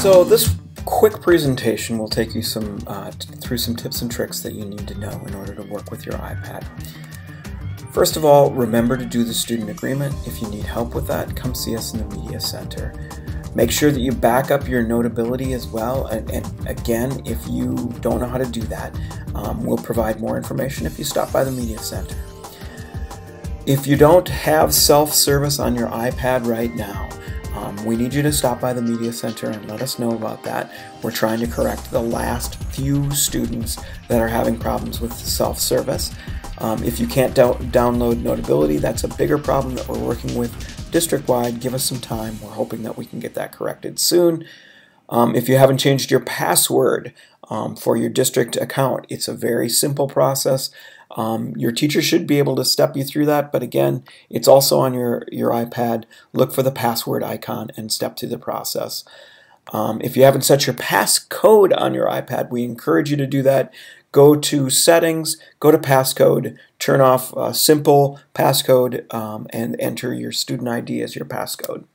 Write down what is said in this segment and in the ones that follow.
So this quick presentation will take you through some tips and tricks that you need to know in order to work with your iPad. First of all, remember to do the student agreement. If you need help with that, come see us in the Media Center. Make sure that you back up your notability as well, and again, if you don't know how to do that, we'll provide more information if you stop by the Media Center. If you don't have self-service on your iPad right now, we need you to stop by the Media Center and let us know about that. We're trying to correct the last few students that are having problems with self-service. If you can't download Notability, that's a bigger problem that we're working with district-wide. Give us some time. We're hoping that we can get that corrected soon. If you haven't changed your password for your district account, it's a very simple process. Your teacher should be able to step you through that, but again, it's also on your iPad. Look for the password icon and step through the process. If you haven't set your passcode on your iPad, we encourage you to do that. Go to Settings, go to Passcode, turn off Simple Passcode, and enter your student ID as your passcode.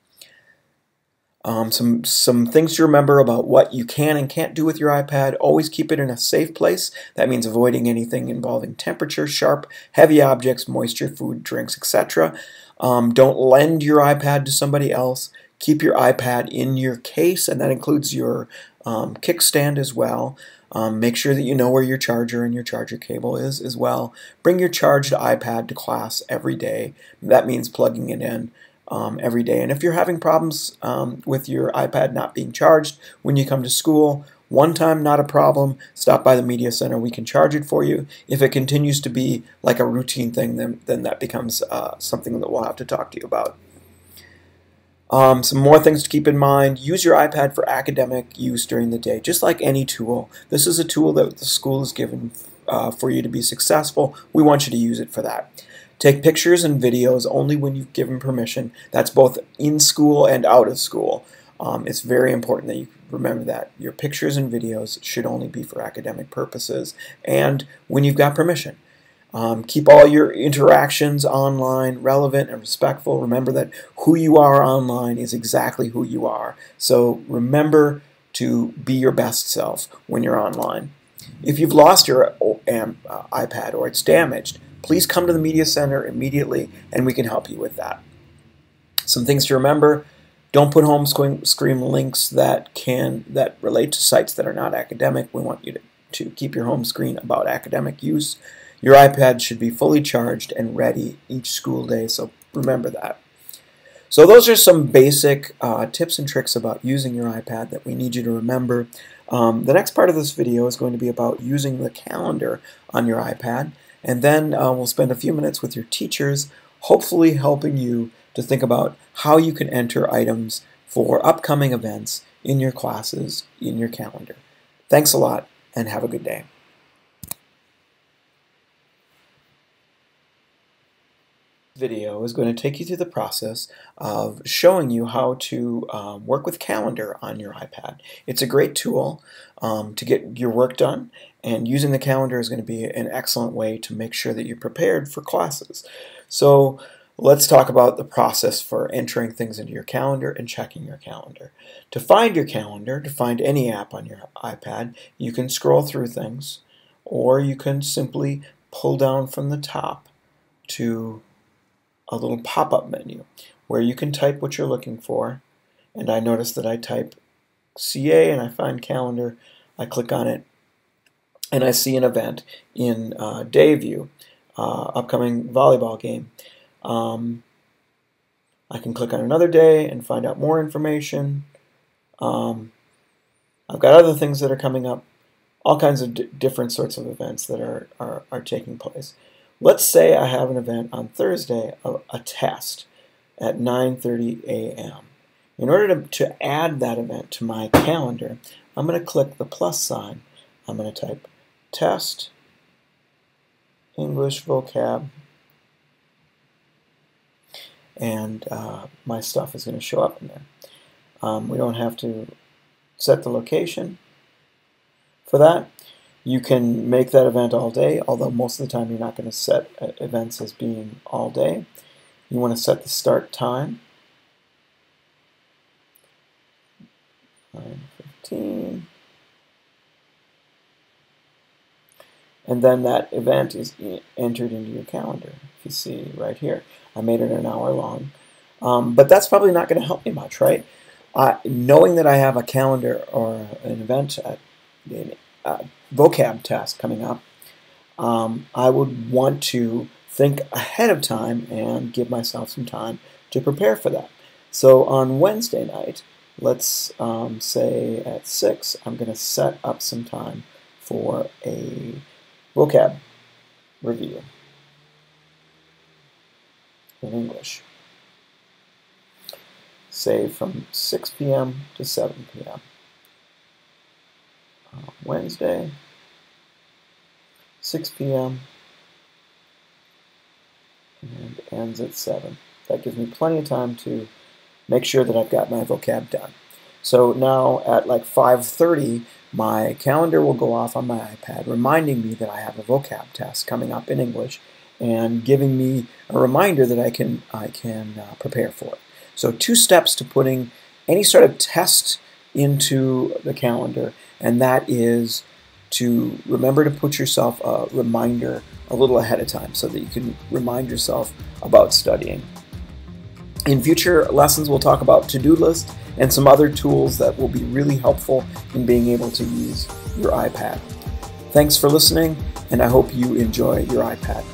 Some things to remember about what you can and can't do with your iPad. Always keep it in a safe place. That means avoiding anything involving temperature, sharp, heavy objects, moisture, food, drinks, etc. Don't lend your iPad to somebody else. Keep your iPad in your case, and that includes your kickstand as well. Make sure that you know where your charger and your charger cable is as well. Bring your charged iPad to class every day. That means plugging it in every day. And if you're having problems with your iPad not being charged when you come to school, one time not a problem, stop by the Media Center. We can charge it for you. If it continues to be like a routine thing, then that becomes something that we'll have to talk to you about. Some more things to keep in mind. Use your iPad for academic use during the day, just like any tool. This is a tool that the school is given for you to be successful. We want you to use it for that. Take pictures and videos only when you've given permission. That's both in school and out of school. It's very important that you remember that. Your pictures and videos should only be for academic purposes and when you've got permission. Keep all your interactions online relevant and respectful. Remember that who you are online is exactly who you are. So remember to be your best self when you're online. If you've lost your iPad or it's damaged, please come to the Media Center immediately and we can help you with that. Some things to remember: don't put home screen links that relate to sites that are not academic. We want you to keep your home screen about academic use. Your iPad should be fully charged and ready each school day, so remember that. So those are some basic tips and tricks about using your iPad that we need you to remember. The next part of this video is going to be about using the calendar on your iPad, and then we'll spend a few minutes with your teachers, hopefully helping you to think about how you can enter items for upcoming events in your classes in your calendar. Thanks a lot, and have a good day. Video is going to take you through the process of showing you how to work with Calendar on your iPad. It's a great tool to get your work done, and using the calendar is going to be an excellent way to make sure that you're prepared for classes. So let's talk about the process for entering things into your calendar and checking your calendar. To find your calendar, to find any app on your iPad, you can scroll through things, or you can simply pull down from the top to a little pop-up menu where you can type what you're looking for. And I notice that I type CA and I find calendar. I click on it and I see an event in day view, upcoming volleyball game. I can click on another day and find out more information. I've got other things that are coming up, all kinds of different sorts of events that are taking place. Let's say I have an event on Thursday, a test at 9:30 a.m. In order to add that event to my calendar, I'm going to click the plus sign. I'm going to type test, English vocab, and my stuff is going to show up in there. We don't have to set the location for that. You can make that event all day, although most of the time you're not going to set events as being all day. You want to set the start time. 9:15. And then that event is entered into your calendar. If you see right here, I made it an hour long. But that's probably not going to help me much, right? Knowing that I have a calendar or an event, a vocab test coming up, I would want to think ahead of time and give myself some time to prepare for that. So on Wednesday night, let's say at 6, I'm going to set up some time for a vocab review in English. Say from 6 p.m. to 7 p.m. Wednesday, 6 p.m. and ends at 7. That gives me plenty of time to make sure that I've got my vocab done. So now at like 5:30, my calendar will go off on my iPad, reminding me that I have a vocab test coming up in English and giving me a reminder that I can prepare for it. So 2 steps to putting any sort of test into the calendar, and that is to remember to put yourself a reminder a little ahead of time so that you can remind yourself about studying. In future lessons, we'll talk about to-do lists and some other tools that will be really helpful in being able to use your iPad. Thanks for listening, and I hope you enjoy your iPad.